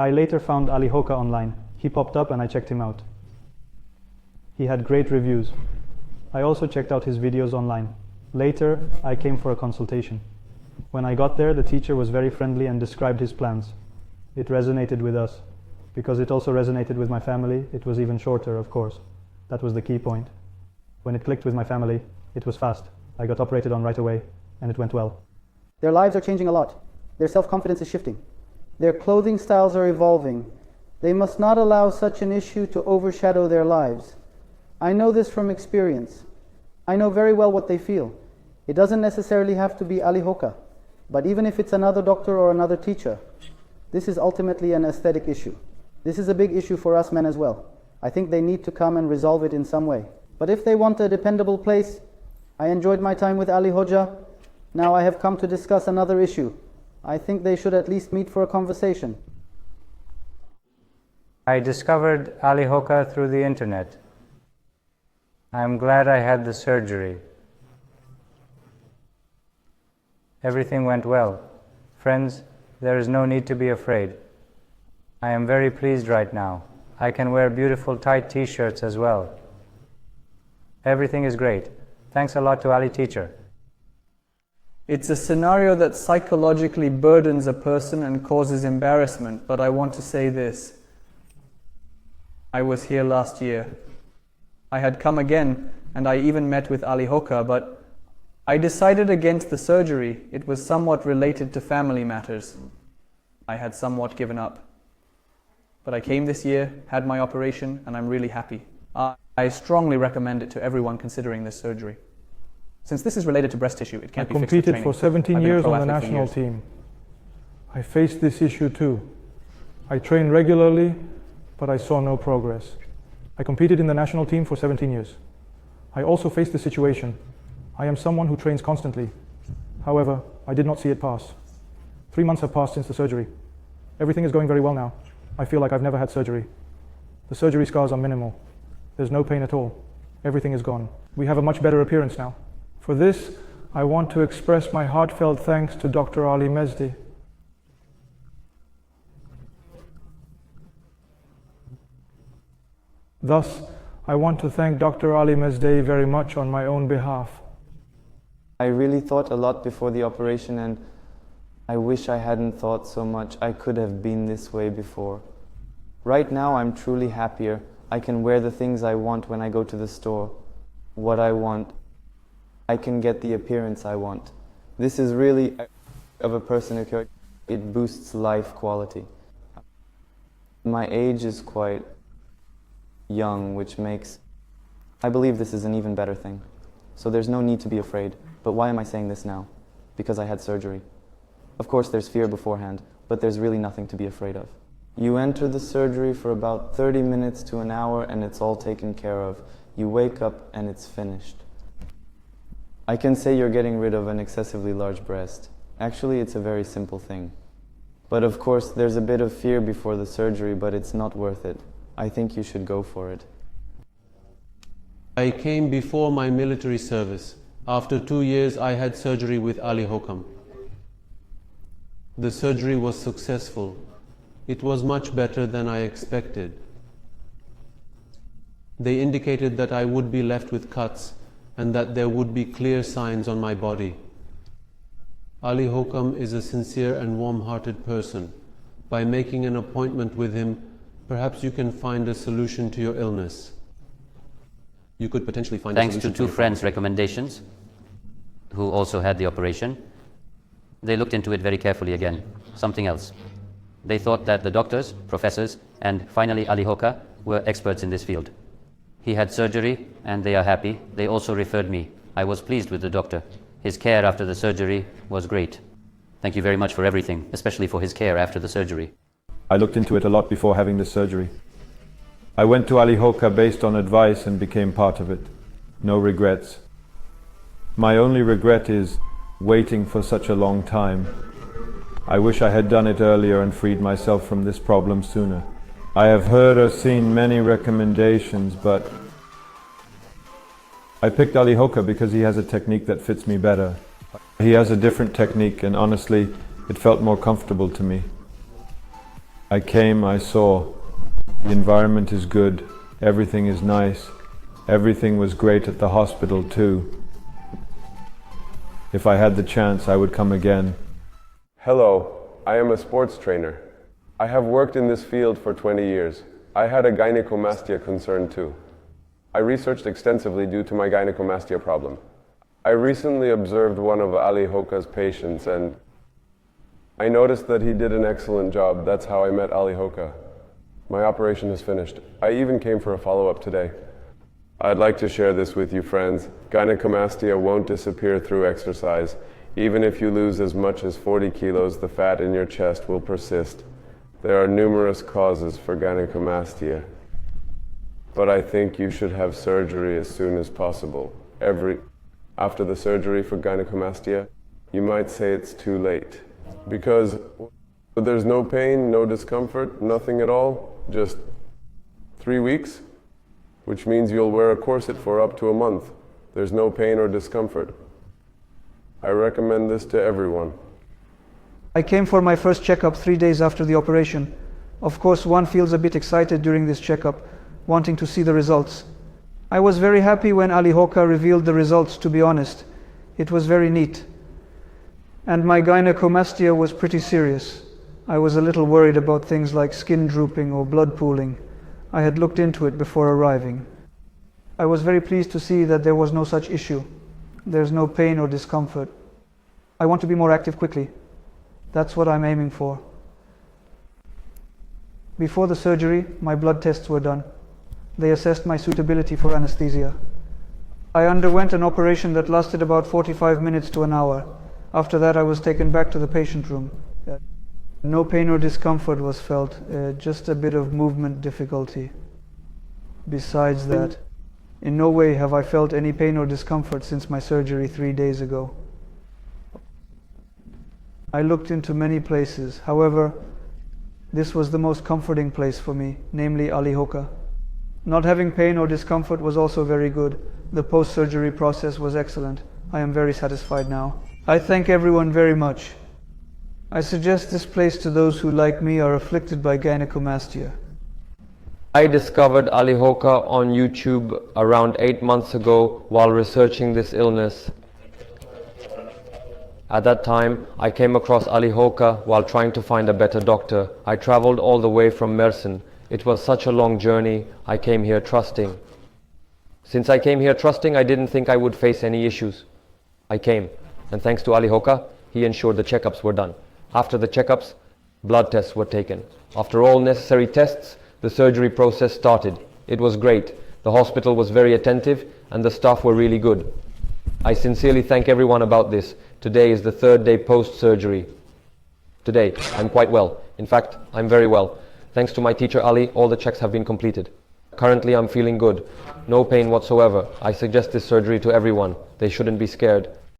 I later found Ali Hoka online. He popped up and I checked him out. He had great reviews. I also checked out his videos online. Later, I came for a consultation. When I got there, the teacher was very friendly and described his plans. It resonated with us. Because it also resonated with my family, it was even shorter, of course. That was the key point. When it clicked with my family, it was fast. I got operated on right away, and it went well. Their lives are changing a lot. Their self-confidence is shifting. Their clothing styles are evolving. They must not allow such an issue to overshadow their lives. I know this from experience. I know very well what they feel. It doesn't necessarily have to be Ali Hoka, but even if it's another doctor or another teacher, this is ultimately an aesthetic issue. This is a big issue for us men as well. I think they need to come and resolve it in some way. But if they want a dependable place, I enjoyed my time with Ali Hoja. Now I have come to discuss another issue. I think they should at least meet for a conversation. I discovered Ali Hoka through the internet. I'm glad I had the surgery. Everything went well. Friends, there is no need to be afraid. I am very pleased right now. I can wear beautiful tight t-shirts as well. Everything is great. Thanks a lot to Ali teacher. It's a scenario that psychologically burdens a person and causes embarrassment, but I want to say this. I was here last year. I had come again, and I even met with Ali Hoka, but I decided against the surgery. It was somewhat related to family matters. I had somewhat given up. But I came this year, had my operation, and I'm really happy. I strongly recommend it to everyone considering this surgery. Since this is related to breast tissue, it can't be fixed with training. I competed for 17 years on the pro-athlete for national years. team. I faced this issue too. I trained regularly, but I saw no progress. I competed in the national team for 17 years. I also faced the situation. I am someone who trains constantly. However, I did not see it pass. 3 months have passed since the surgery. Everything is going very well now. I feel like I've never had surgery. The surgery scars are minimal. There's no pain at all. Everything is gone. We have a much better appearance now. For this, I want to express my heartfelt thanks to Dr. Ali Mezdeği. Thus, I want to thank Dr. Ali Mezdeği very much on my own behalf. I really thought a lot before the operation, and I wish I hadn't thought so much. I could have been this way before. Right now I'm truly happier. I can wear the things I want when I go to the store. What I want. I can get the appearance I want. This is really of a person who cares. It boosts life quality. My age is quite young, which makes, I believe this is an even better thing. So there's no need to be afraid. But why am I saying this now? Because I had surgery. Of course there's fear beforehand, but there's really nothing to be afraid of. You enter the surgery for about 30 minutes to an hour and it's all taken care of. You wake up and it's finished. I can say you're getting rid of an excessively large breast. Actually, it's a very simple thing. But of course, there's a bit of fear before the surgery, but it's not worth it. I think you should go for it. I came before my military service. After 2 years, I had surgery with Ali Hokam. The surgery was successful. It was much better than I expected. They indicated that I would be left with cuts and that there would be clear signs on my body. Ali Hokam is a sincere and warm-hearted person. By making an appointment with him, perhaps you can find a solution to your illness. You could potentially find a solution. Thanks to two friends' recommendations, who also had the operation, they looked into it very carefully again. Something else. They thought that the doctors, professors, and finally Ali Hoka were experts in this field. He had surgery and they are happy. They also referred me. I was pleased with the doctor. His care after the surgery was great. Thank you very much for everything, especially for his care after the surgery. I looked into it a lot before having this surgery. I went to Ali Hoka based on advice and became part of it. No regrets. My only regret is waiting for such a long time. I wish I had done it earlier and freed myself from this problem sooner. I have heard or seen many recommendations, but I picked Ali Hoka because he has a technique that fits me better. He has a different technique and honestly, it felt more comfortable to me. I came, I saw. The environment is good. Everything is nice. Everything was great at the hospital too. If I had the chance, I would come again. Hello, I am a sports trainer. I have worked in this field for 20 years. I had a gynecomastia concern too. I researched extensively due to my gynecomastia problem. I recently observed one of Ali Hoka's patients and I noticed that he did an excellent job. That's how I met Ali Hoka. My operation is finished. I even came for a follow-up today. I'd like to share this with you, friends. Gynecomastia won't disappear through exercise. Even if you lose as much as 40 kilos, the fat in your chest will persist. There are numerous causes for gynecomastia. But I think you should have surgery as soon as possible. After the surgery for gynecomastia, you might say it's too late. Because there's no pain, no discomfort, nothing at all, just 3 weeks, which means you'll wear a corset for up to a month. There's no pain or discomfort. I recommend this to everyone. I came for my first checkup 3 days after the operation. Of course, one feels a bit excited during this checkup, wanting to see the results. I was very happy when Ali Hoka revealed the results, to be honest. It was very neat. And my gynecomastia was pretty serious. I was a little worried about things like skin drooping or blood pooling. I had looked into it before arriving. I was very pleased to see that there was no such issue. There's no pain or discomfort. I want to be more active quickly. That's what I'm aiming for. Before the surgery, my blood tests were done. They assessed my suitability for anesthesia. I underwent an operation that lasted about 45 minutes to an hour. After that, I was taken back to the patient room. No pain or discomfort was felt, just a bit of movement difficulty. Besides that, in no way have I felt any pain or discomfort since my surgery 3 days ago. I looked into many places. However, this was the most comforting place for me, namely Ali Hoka. Not having pain or discomfort was also very good. The post-surgery process was excellent. I am very satisfied now. I thank everyone very much. I suggest this place to those who, like me, are afflicted by gynecomastia. I discovered Ali Hoka on YouTube around 8 months ago while researching this illness. At that time, I came across Ali Hoka while trying to find a better doctor. I traveled all the way from Mersin. It was such a long journey. I came here trusting. Since I came here trusting, I didn't think I would face any issues. I came, and thanks to Ali Hoka, he ensured the checkups were done. After the checkups, blood tests were taken. After all necessary tests, the surgery process started. It was great. The hospital was very attentive and the staff were really good. I sincerely thank everyone about this. Today is the 3rd day post-surgery. Today, I'm quite well. In fact, I'm very well. Thanks to my teacher Ali, all the checks have been completed. Currently, I'm feeling good. No pain whatsoever. I suggest this surgery to everyone. They shouldn't be scared.